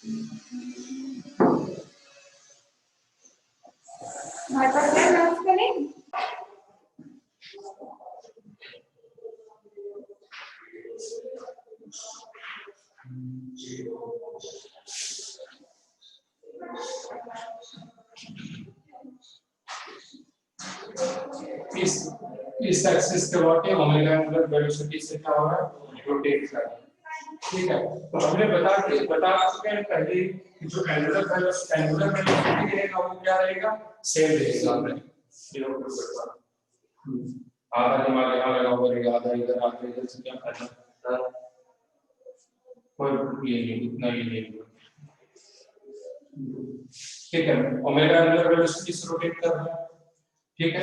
इस एक्सिस के वाटे ओमेगा एंगुलर वेलोसिटी से क्या हो रहा है, रोटेट कर रहा है। ठीक है, तो हमने बता चुके हैं पहले कि जो एंगुलर वेलोसिटी रहेगा वो क्या रहेगा, सेम रहेगा। आधा दिमाग यहाँ लगा हुआ रहेगा, आधा इधर से क्या करना, कोई ये नहीं, इतना ही नहीं। ठीक है, ओमेगा एंगुलर वेलोसिटी से रोटेट कर रहा है। ठीक है,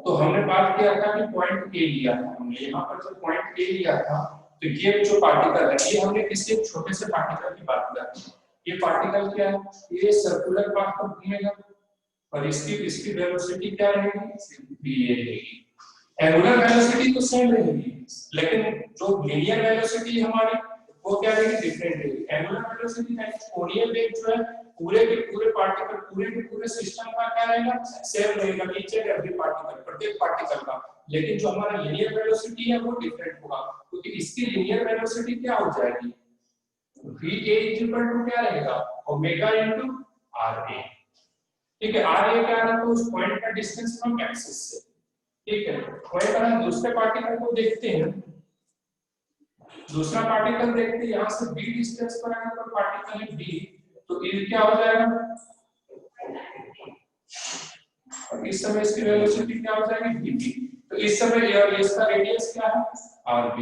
तो हमने बात किया था कि पॉइंट ए लिया था हमने, यहाँ पर जो पॉइंट ए लिया था, तो ये जो पार्टिकल है, ये हमने किसी छोटे से पार्टिकल की बात की। ये पार्टिकल क्या है, ये सर्कुलर पाथ पर घूमेगा और इसकी वेलोसिटी क्या रहेगी, ये रहेगी। एंगुलर वेलोसिटी तो सेम रहेगी, लेकिन जो लीनियर वेलोसिटी हमारी वो क्या रहेगी, डिफरेंट रहेगी। एंगुलर वेलोसिटी यानी कोणीय वेग जो है पूरे के पूरे पार्टिकल, पूरे के पूरे सिस्टम का क्या रहेगा, सेम रहेगा, ईच एंड एवरी पार्टिकल, प्रत्येक पार्टिकल का। लेकिन जो हमारा लीनियर वेलोसिटी है वो डिफरेंट होगा, क्योंकि इसकी लीनियर वेलोसिटी क्या हो जाएगी, va इक्वल टू क्या रहेगा, ओमेगा इनटू ra। ठीक है, ra क्या है, तो उस पॉइंट का डिस्टेंस फ्रॉम एक्सिस से। ठीक है, वही तरह दूसरे पार्टिकल को देखते हैं, दूसरा पार्टिकल देखते हैं, यहां से b डिस्टेंस पर अगर कोई पार्टिकल है b, तो ये क्या हो जाएगा, और इस समय इसकी वेलोसिटी क्या हो जाएगी vb। तो इस समय इसका रेडियस क्या है, rb।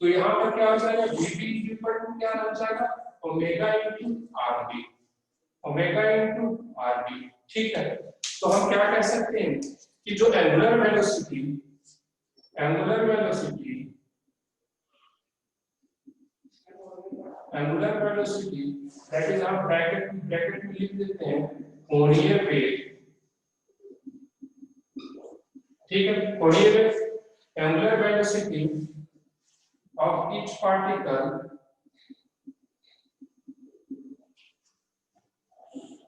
तो यहाँ पर क्या हो जाएगा, vb इक्वल टू क्या हो जाएगा, omega into rb, omega into rb। ठीक है, तो हम क्या कह सकते हैं कि जो एंगुलर वेलोसिटी दैट इज, आप ब्रैकेट में लिख देते हैं कोणीय वेग। ठीक है, कोणीय वेग, angular velocity of each particle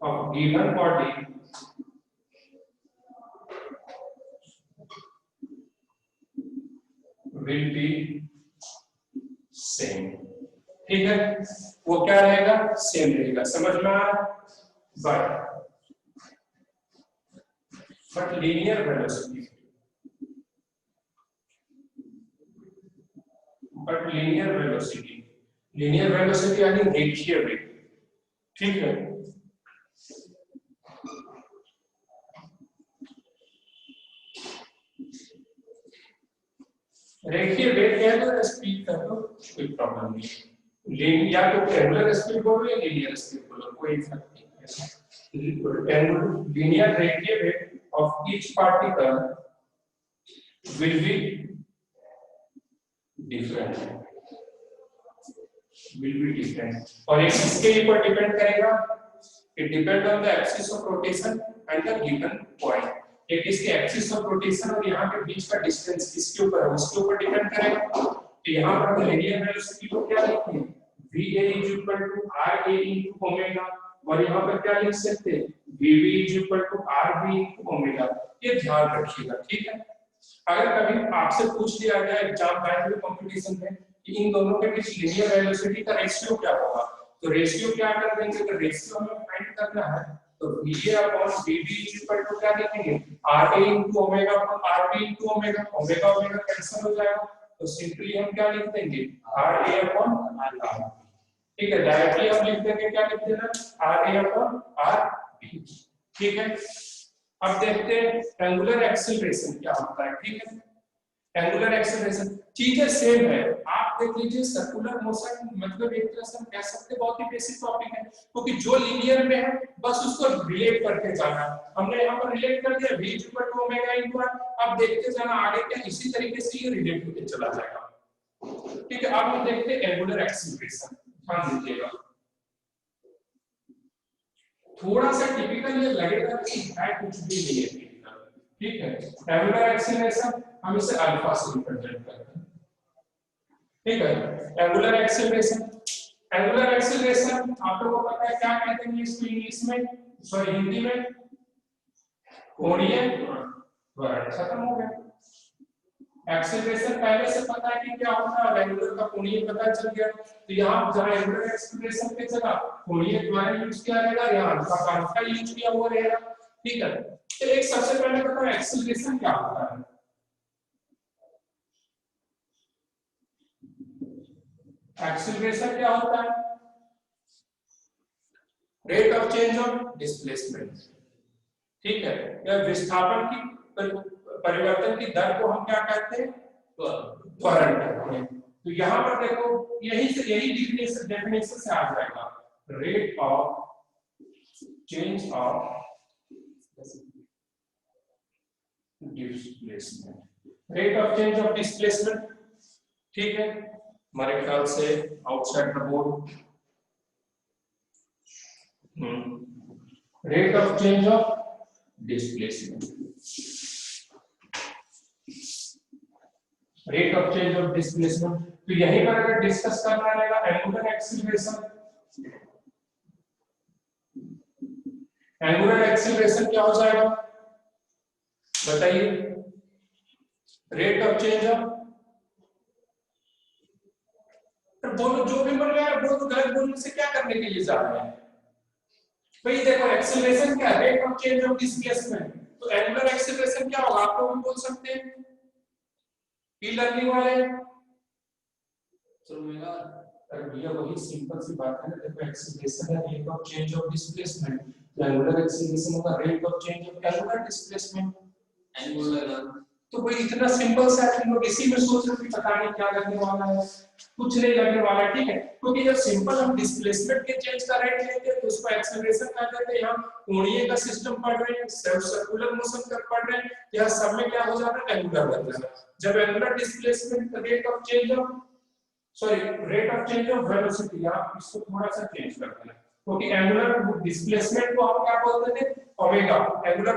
of given body will be same। ठीक है, वो क्या रहेगा, सेम रहेगा, समझ में आया। बट लीनियर वेलोसिटी यानी रेखीय वेग। ठीक है, रेखीय वेग क्या है, तो स्पीड कर दो, कोई प्रॉब्लम नहीं। या तो एंगुलर स्पीड बोलो या लीनियर स्पीड बोलो, कोई फर्क नहीं है। लीनियर रेखीय वेग of each particle will be different, और ये किसके ऊपर डिपेंड करेगा, it depend on the axis of rotation and the given point. एक इसके एक्सिस ऑफ रोटेशन और यहाँ के बीच का डिस्टेंस किसके ऊपर है, उसके ऊपर डिपेंड करेगा। तो यहाँ पर हम लीनियर वेलोसिटी को क्या लिखते हैं, va is equal to ra into omega, और यहाँ पर क्या लिख सकते हैं, vb is equal to rb into omega. ये ध्यान रखिएगा। ठीक है, अगर कभी आपसे पूछ लिया गया एग्जाम में, कंपटीशन में, कि इन दोनों के बीच लीनियर वेलोसिटी का रेशियो क्या होगा, तो रेशियो क्या कर देंगे, तो रेशियो हमें फाइंड करना है, तो va upon vb equal to क्या लिखेंगे, ra into omega upon rb into omega, omega omega cancel हो जाएगा, तो सिंपली हम क्या लिख देंगे, ra अपॉन rb। ठीक है, डायरेक्टली हम लिख देंगे, क्या लिख देना, ra अपॉन rb। ठीक है, अब देखते हैं एंगुलर एक्सीलरेशन क्या होता है। ठीक है, एंगुलर एक्सीलरेशन चीजें सेम है, आप देख लीजिए सर्कुलर मोशन, मतलब एक तरह से हम कह सकते हैं बहुत ही बेसिक टॉपिक है, क्योंकि जो लीनियर में है बस उसको रिलेट करके जाना। हमने यहाँ पर रिलेट कर दिया v equal to omega into r, अब देखते जाना आगे क्या इसी तरीके से ये रिलेट होते चला जाएगा। ठीक है, अब हम देखते हैं एंगुलर एक्सीलरेशन, ध्यान दीजिएगा, थोड़ा सा टिपिकल ये लगेगा कि है कुछ भी नहीं है। ठीक है, एंगुलर एक्सीलरेशन हम इसे अल्फा से रिप्रेजेंट करते हैं। ठीक है, एंगुलर एक्सीलरेशन एंगुलर एक्सीलरेशन आप लोगों को पता है क्या कहते हैं इसको इंग्लिश में, सॉरी हिंदी में, कोणीय त्वरण। खत्म हो गया। एक्सीलरेशन पहले से पता है कि क्या होता है, एंगुलर का कोणीय पता चल गया। तो यहाँ जहाँ एंगुलर एक्सीलरेशन की जगह कोणीय त्वरण यूज किया रहेगा, यहाँ अल्फा यूज किया हुआ रहेगा। ठीक है, तो एक सबसे पहले बताओ एक्सीलरेशन क्या होता है। एक्सीलरेशन क्या होता है? Rate of change of displacement. ठीक है, या विस्थापन की परिवर्तन की दर को हम क्या कहते हैं? त्वरण कहते हैं। तो यहाँ पर देखो यही डेफिनेशन से आ जाएगा, rate of change of displacement, rate of change of displacement. ठीक है, हमारे ख्याल से outside the board, rate of change of displacement, rate of change of displacement. तो यहीं पर अगर डिस्कस करना रहेगा एंगुलर एक्सीलरेशन, एंगुलर एक्सीलरेशन क्या हो जाएगा बताइए? रेट ऑफ चेंज ऑफ, बोलो जो भी बोल रहा है वो तो गलत बोलने से क्या करने के लिए जा रहे हैं भाई? देखो एक्सीलरेशन क्या है? Rate of change of displacement. तो एंगुलर एक्सीलरेशन क्या होगा आप लोग भी बोल सकते हैं, ई लर्निंग वाले। अरे भैया वही सिंपल सी बात है ना, देखो एक्सीलरेशन है rate of change of displacement, तो एंगुलर एक्सीलरेशन होगा rate of change of angular displacement. Angular तो भाई इतना सिंपल सा है, लोग इसी में सोच रहे पता नहीं क्या लगने वाला है, कुछ नहीं लगने वाला। ठीक है, क्योंकि जब सिंपल हम डिस्प्लेसमेंट के चेंज का रेट लेते हैं तो उसको एक्सीलरेशन कह देते हैं। यहाँ कोणीय का सिस्टम पढ़ रहे हैं, सर्कुलर मोशन का पढ़ रहे हैं, यहाँ सब में क्या हो जाता है? एंगुलर बन जाता है। जब angular displacement rate of change of, sorry rate of change of velocity, आप इसको थोड़ा सा चेंज करते हैं क्योंकि एंगुलर डिस्प्लेसमेंट को हम क्या बोलते थे? ओमेगा। एंगुलर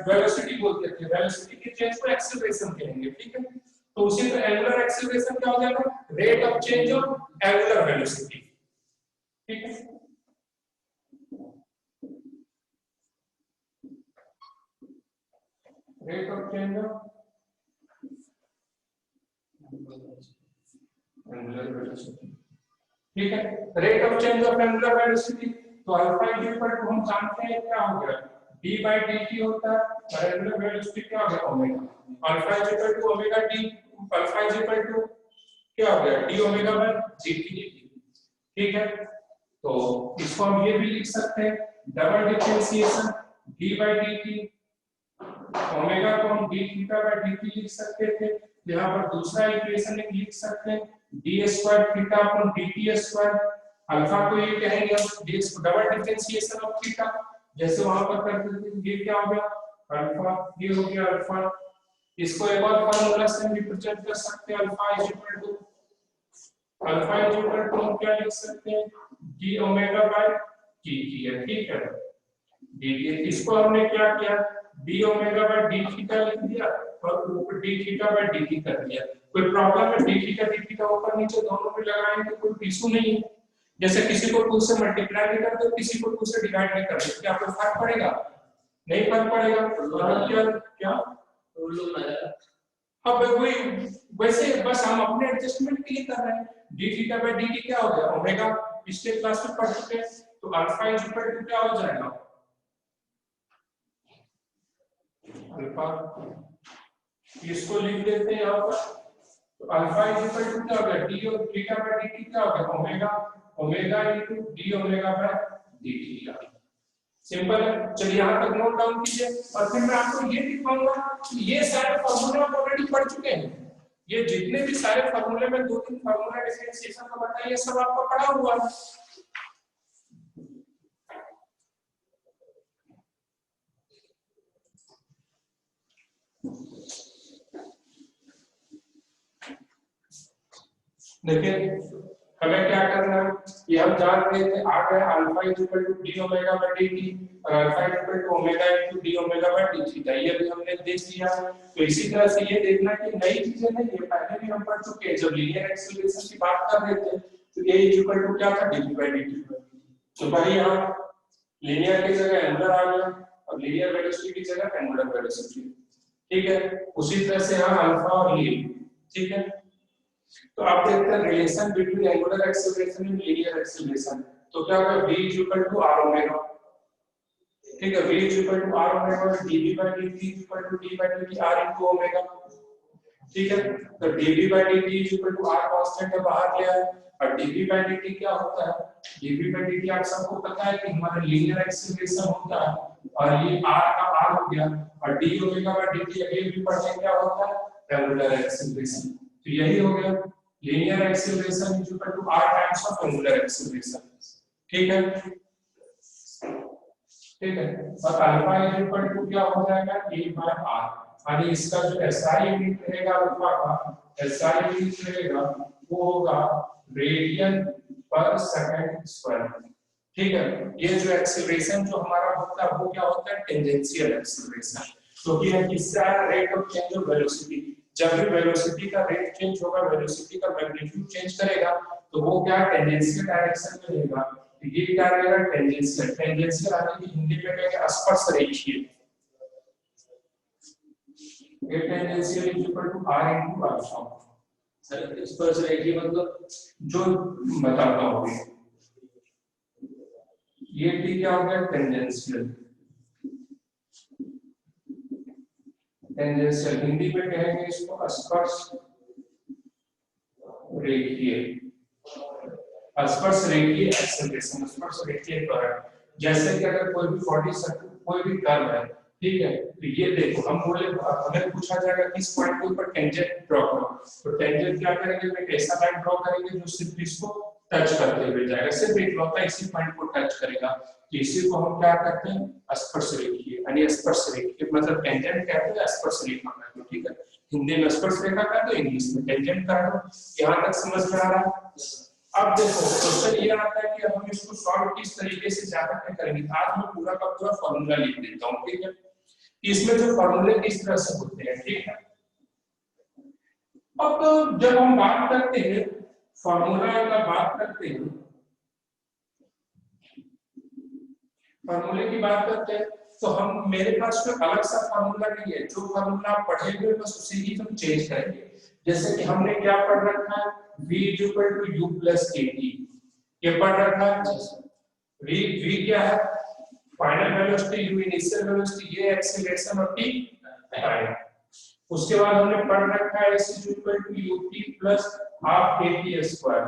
वेलोसिटी बोलते थे, वेलोसिटी के चेंज को एक्सीलरेशन कहेंगे। ठीक है, तो उसी तरह एंगुलर एक्सीलरेशन क्या हो जाएगा? Rate of change of angular velocity. ठीक है, rate of change of angular velocity. ठीक है, rate of change of angular velocity. तो अल्फा इज इक्वल टू हम जानते हैं क्या हो गया? d by dt होता है, और एंगुलर वेलोसिटी क्या हो गया? Omega. Alpha is equal to omega t, alpha is equal to क्या हो गया? d omega by dt। ठीक है, तो इसको हम ये भी लिख सकते हैं, double differentiation d by dt, omega को हम d थीटा बाय dt लिख सकते थे। यहाँ पर दूसरा इक्वेशन लिख सकते हैं d square theta upon dt square. Alpha को ये कहेंगे d double differentiation of theta, जैसे वहां पर करते थे। ये क्या हो गया? अल्फा, ये हो गया अल्फा। इसको एक और फार्मूला से रिप्रेजेंट कर सकते हैं, अल्फा इज इक्वल टू हम क्या लिख सकते हैं? d ओमेगा बाय dt है। ठीक है, dt, इसको हमने क्या किया? d omega by d theta लिख दिया और ऊपर d थीटा बाय dt कर दिया। कोई प्रॉब्लम है? d थीटा d थीटा ऊपर नीचे दोनों में लगाएंगे तो कोई इशू नहीं है। जैसे किसी को 2 से मल्टीप्लाई नहीं कर दो, किसी को 2 से डिवाइड नहीं कर दो, क्या कोई फर्क पड़ेगा? नहीं फर्क पड़ेगा। क्या अब वही वैसे बस हम अपने एडजस्टमेंट के लिए कर रहे हैं। d थीटा बाय dt क्या हो गया? ओमेगा, पिछले क्लास में पढ़ चुके हैं। तो अल्फा इज इक्वल टू क्या हो जाएगा? अल्फा, इसको लिख देते हैं यहाँ पर। तो अल्फा इज इक्वल टू क्या हो गया? d और थीटा बाय dt क्या हो गया? Omega, omega into d omega by dt। Simple है। चलिए यहाँ तक नोट डाउन कीजिए, और फिर मैं आपको ये दिखाऊंगा कि ये सारे फार्मूले आप ऑलरेडी पढ़ चुके हैं। ये जितने भी सारे फार्मूले में 2-3 फार्मूला डिफरेंशिएशन का बताया, ये सब आपको पढ़ा हुआ है। देखिए हमें क्या करना है, ये हम जान रहे थे, आ गया alpha is equal to D omega by dt और alpha is equal to omega into D omega by d theta. ये भी हमने देख लिया। तो इसी तरह से ये देखना कि नई चीजें नहीं, ये पहले भी हम पढ़ चुके हैं जब लीनियर एक्सीलरेशन की बात कर रहे थे। तो a इक्वल टू क्या था dv बाय dt। तो भाई यहाँ लीनियर की जगह एंगुलर आ गया और लीनियर वेलोसिटी की जगह एंगुलर वेलोसिटी। ठीक है, उसी तरह से यहाँ अल्फा और ये। ठीक है, तो आप देखते हैं relation between angular acceleration and linear acceleration. तो क्या होगा v equal to r omega. ठीक है, v equal to r omega और dv by dt equal to d by dt r into omega. ठीक है, तो dv by dt equal to r constant है बाहर ले आए और dv बाय dt क्या होता है, dv बाय dt आप सबको पता है कि हमारा लीनियर एक्सेलरेशन होता है और ये r का r हो गया और d ओमेगा बाय dt ये भी पढ़ते हैं क्या होता है एंगुलर एक्सेलरेशन। तो यही हो गया linear acceleration equal to r times of angular acceleration. ठीक है, ठीक है, और अल्फा इक्वल टू क्या हो जाएगा a बाय r। यानी इसका जो एसआई यूनिट रहेगा अल्फा का एसआई यूनिट रहेगा वो होगा रेडियन पर सेकंड स्क्वायर। ठीक है, ये जो एक्सेलरेशन जो हमारा होता है वो क्या होता है टेंजेंशियल एक्सेलरेशन। तो कि किससे आया rate of change of velocity. जब भी वेलोसिटी का रेट चेंज होगा वेलोसिटी का मैग्नीट्यूड चेंज करेगा तो वो क्या टेंजेंशियल डायरेक्शन में रहेगा। तो ये क्या रहेगा टेंजेंशियल। टेंजेंशियल आने की हिंदी में कहेंगे स्पर्श रेखीय। ये tangential is equal to r into alpha. Sir स्पर्श रेखीय मतलब जो बताता हूं ये t क्या हो गया टेंजेंशियल। टेंजेंशियल हिंदी में कहेंगे इसको स्पर्श रेखीय। स्पर्श रेखीय एक्सेलरेशन स्पर्श रेखीय त्वरण। जैसे कि अगर कोई भी बॉडी कोई भी कर्व है, ठीक है, तो ये देखो हम बोले हमें पूछा जाएगा किस पॉइंट के ऊपर टेंजेंट ड्रॉ करो। तो टेंजेंट क्या करेंगे, एक ऐसा लाइन ड्रॉ करेंगे जो सिर्फ इसको टच करते हुए जाएगा, सिर्फ इकलौता इसी पॉइंट को टच करेगा। तो इसी को हम क्या कहते हैं स्पर्श रेखीय। यानी स्पर्श रेखीय मतलब टेंजेंट कहते हैं स्पर्श रेखा कहते हैं। ठीक है, हिंदी में स्पर्श रेखा कहते हैं, इंग्लिश में टेंजेंट कहते हैं। यहां तक समझ में आ रहा है। अब देखो क्वेश्चन ये आता है कि हम इसको सॉल्व किस तरीके से ज्यादा करेंगे। आज मैं पूरा का पूरा फॉर्मूला लिख देता हूं। ठीक है, इसमें जो फॉर्मूले किस तरह से होते हैं। ठीक है, अब तो जब हम बात करते हैं फॉर्मूला का बात करते हैं फॉर्मूले की बात करते हैं तो हम मेरे पास कोई अलग सा फॉर्मूला नहीं है। जो फॉर्मूला आप पढ़े हुए बस उसे ही हम चेंज करेंगे। जैसे कि हमने क्या पढ़ रखा है v equal to u plus kt। ये पढ़ रखा है v क्या है final velocity, u initial velocity, ये एक्सेलरेशन और t टाइम। उसके बाद हमने पढ़ रखा है s equal to ut plus half kt square.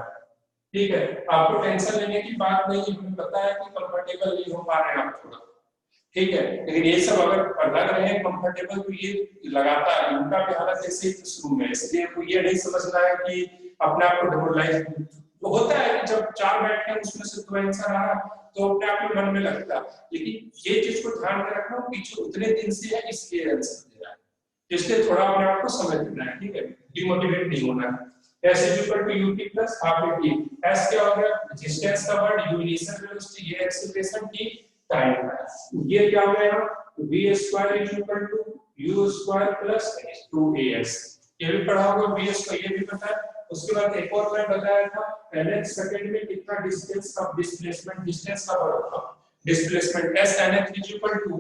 ठीक है, आपको टेंशन लेने की बात नहीं है, हमें पता है कि कंफर्टेबल नहीं हो पा रहे हैं आप थोड़ा। ठीक है, लेकिन ये सब अगर लग रहे हैं कंफर्टेबल तो ये लगातार उनका भी हालत ऐसे ही शुरू में। इसलिए आपको ये नहीं समझना है कि अपने आप को डेमोरलाइज तो होता है कि जब चार बैठे हैं उसमें से दो आंसर आ रहा तो अपने आप में मन में लगता है। लेकिन ये चीज को ध्यान में रखना पीछे उतने दिन से है इसलिए आंसर दे रहा है, इसलिए थोड़ा अपने आप को समझ लेना है। ठीक है, डिमोटिवेट नहीं होना है। s equal to ut plus half at। s क्या हो गया डिस्टेंस का वर्ड, u इनिशियल वेलोसिटी, ये एक्सेलरेशन, t टाइम। ये क्या हो गया v square equal to u square plus 2as। ये भी पढ़ा होगा v स्क्वायर, ये भी पता है। उसके बाद एक और मैं बताया था nth सेकंड में कितना डिस्टेंस का डिस्प्लेसमेंट, डिस्टेंस का वर्ड था displacement s nth equal to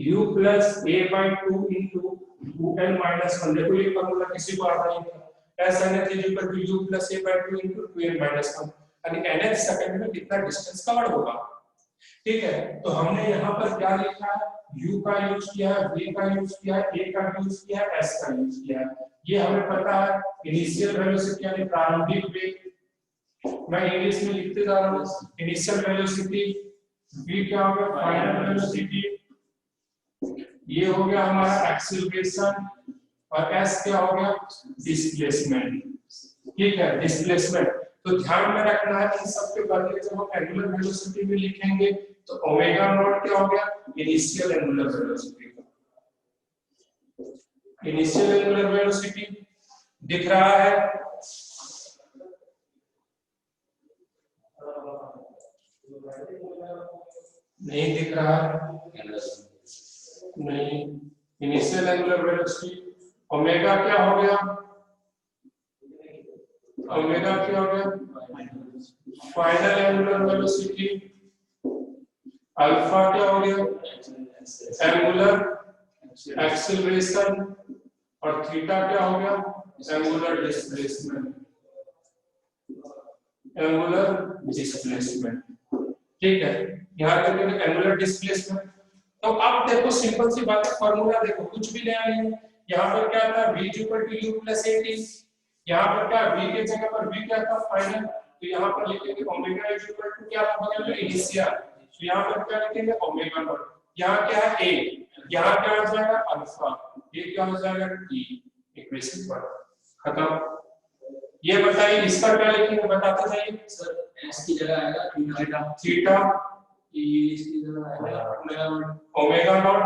u plus a by 2 into 2n minus 1। देखो ये फॉर्मूला किसी को आता नहीं था। s nth equal to u plus a by 2 into 2n minus 1। यानी nth सेकंड में कितना डिस्टेंस कवर होगा। ठीक है, तो हमने यहाँ पर क्या लिखा है u का यूज किया है, v का यूज किया है, a का यूज किया है, s का यूज किया है। ये हमें पता है इनिशियल वेलोसिटी यानी प्रारंभिक वेग। मैं इंग्लिश में लिखते जा रहा हूँ इनिशियल वेलोसिटी, v क्या होगा फाइनल वेलोसिटी, ये हो गया हमारा एक्सीलरेशन और s क्या हो गया डिस्प्लेसमेंट। ठीक है, डिस्प्लेसमेंट। तो ध्यान में रखना है इन सब के बदले जब हम एंगुलर वेलोसिटी में लिखेंगे तो ओमेगा नॉट क्या हो गया initial angular velocity. Initial angular velocity दिख रहा है, नहीं दिख रहा है, नहीं। इनिशियल एंगुलर वेलोसिटी ओमेगा क्या हो गया ओमेगा क्या हो गया, फाइनल एंगुलर वेलोसिटी, अल्फा क्या हो गया, एंगुलर एक्सीलरेशन, और थीटा क्या हो गया, एंगुलर डिस्प्लेसमेंट, एंगुलर डिस्प्लेसमेंट। ठीक है, यहाँ पे एंगुलर डिस्प्लेसमेंट। तो अब देखो सिंपल सी बात है, फॉर्मूला देखो कुछ भी नया नहीं है। यहाँ पर क्या था, v = u + at, यहाँ पर क्या v के जगह पर v क्या था, फाइनल, तो यहाँ पर लिखेंगे ओमेगा = क्या बदल में इनिशियल, तो यहाँ पर क्या लिखेंगे ओमेगा नॉट, यहाँ क्या है a, यहाँ क्या हो जाएगा अल्फा, ये क्या हो जाएगा t, इक्वेशन पर खत्म। ये बताइए इसका क्या लिखेंगे, बताते जाइए सर। s की जगह आएगा थीटा, इसकी जगह आएगा ओमेगा नॉट,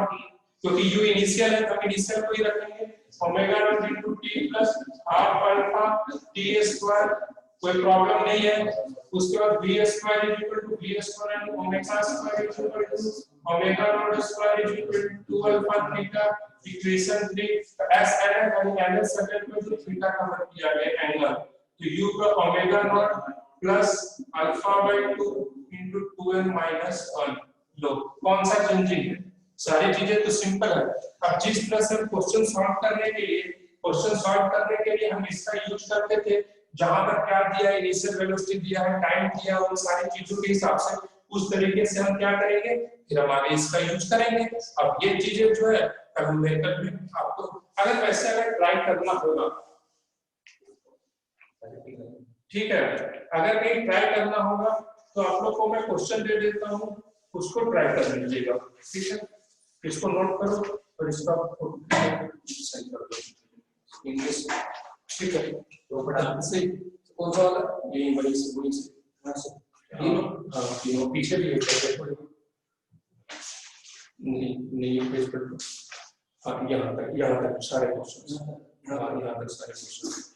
क्योंकि u इनिशियल है तो हम इनिशियल को ही रखेंगे, omega naught * t + half alpha t², कोई प्रॉब्लम नहीं है। उसके बाद v² = v² and omega = omega naught = 2 alpha theta, equation 3। s and n second में जो थीटा का मान किया गया एंगल, तो u का ओमेगा नॉट प्लस अल्फा/2 * 2n - 1। लो कौन सा चेंजिंग है, सारी चीजें तो सिंपल है। अब जिस तरह से क्वेश्चन सॉल्व करने के लिए हम इसका यूज करते थे, जहां पर क्या दिया है, इनिशियल वेलोसिटी दिया है, टाइम दिया है, उन सारी चीजों के हिसाब से उस तरीके से हम क्या करेंगे, फिर हम आगे इसका यूज करेंगे। अब ये चीजें जो है कल हम लेकर भी आपको अगर वैसे अगर ट्राई करना होगा, ठीक है, अगर कहीं ट्राई करना होगा तो आप लोग को मैं क्वेश्चन दे देता हूँ, उसको ट्राई कर लीजिएगा, ठीक है। इसको नोट करो और इसका सही कर दो इंग्लिश, ठीक है। तो फटाफट से कौन सा वाला, ये बड़ी से तीनों पीछे भी है, नहीं पेज पर, हाँ यहाँ तक सारे क्वेश्चन, हाँ यहाँ तक सारे क्वेश्चन।